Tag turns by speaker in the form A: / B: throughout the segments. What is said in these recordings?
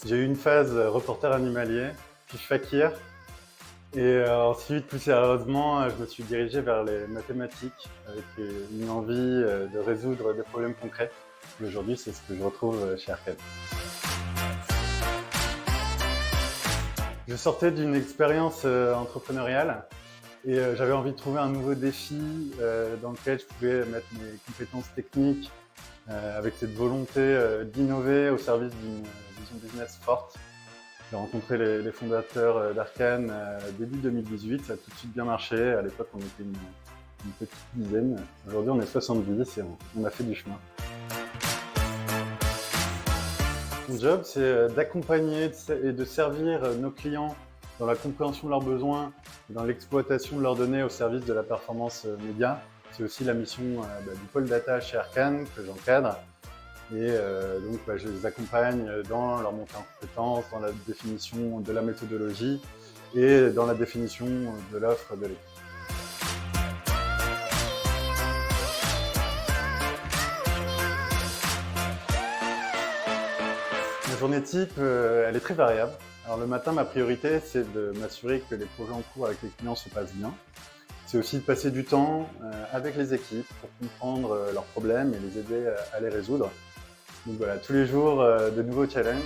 A: J'ai eu une phase reporter animalier, puis fakir. Et ensuite, plus sérieusement, je me suis dirigé vers les mathématiques avec une envie de résoudre des problèmes concrets. Et aujourd'hui, c'est ce que je retrouve chez Arcane. Je sortais d'une expérience entrepreneuriale et j'avais envie de trouver un nouveau défi dans lequel je pouvais mettre mes compétences techniques avec cette volonté d'innover au service d'une vision business forte. J'ai rencontré les fondateurs d'Arcane début 2018, ça a tout de suite bien marché. À l'époque, on était une petite dizaine. Aujourd'hui, on est 70 et on a fait du chemin. Mon job, c'est d'accompagner et de servir nos clients dans la compréhension de leurs besoins et dans l'exploitation de leurs données au service de la performance média. C'est aussi la mission du pôle data chez Arcane que j'encadre. Et donc, je les accompagne dans leur montée en compétences, dans la définition de la méthodologie et dans la définition de l'offre de l'équipe. Ma journée type, elle est très variable. Alors le matin, ma priorité, c'est de m'assurer que les projets en cours avec les clients se passent bien. C'est aussi de passer du temps avec les équipes pour comprendre leurs problèmes et les aider à les résoudre. Donc voilà, tous les jours, de nouveaux challenges.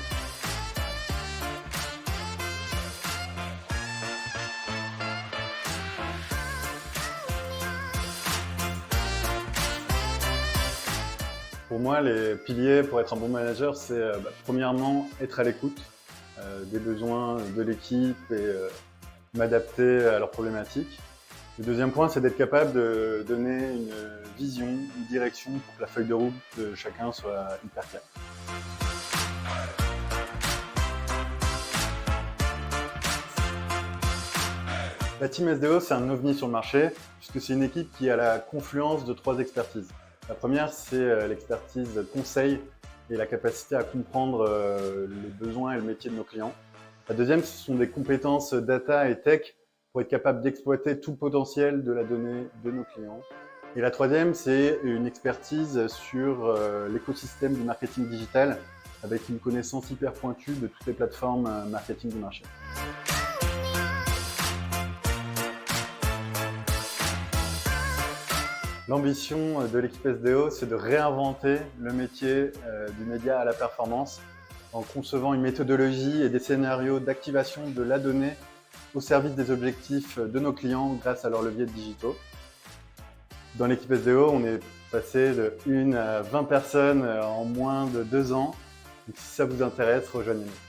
A: Pour moi, les piliers pour être un bon manager, c'est premièrement être à l'écoute des besoins de l'équipe et m'adapter à leurs problématiques. Le deuxième point, c'est d'être capable de donner une vision, une direction pour que la feuille de route de chacun soit hyper claire. La team SDO, c'est un ovni sur le marché, puisque c'est une équipe qui a la confluence de 3 expertises. La première, c'est l'expertise conseil et la capacité à comprendre les besoins et le métier de nos clients. La deuxième, ce sont des compétences data et tech pour être capable d'exploiter tout le potentiel de la donnée de nos clients. Et la troisième, c'est une expertise sur l'écosystème du marketing digital avec une connaissance hyper pointue de toutes les plateformes marketing du marché. L'ambition de l'équipe SDO, c'est de réinventer le métier du média à la performance en concevant une méthodologie et des scénarios d'activation de la donnée au service des objectifs de nos clients grâce à leurs leviers digitaux. Dans l'équipe SDO, on est passé de 1 à 20 personnes en moins de 2 ans. Donc, si ça vous intéresse, rejoignez-nous.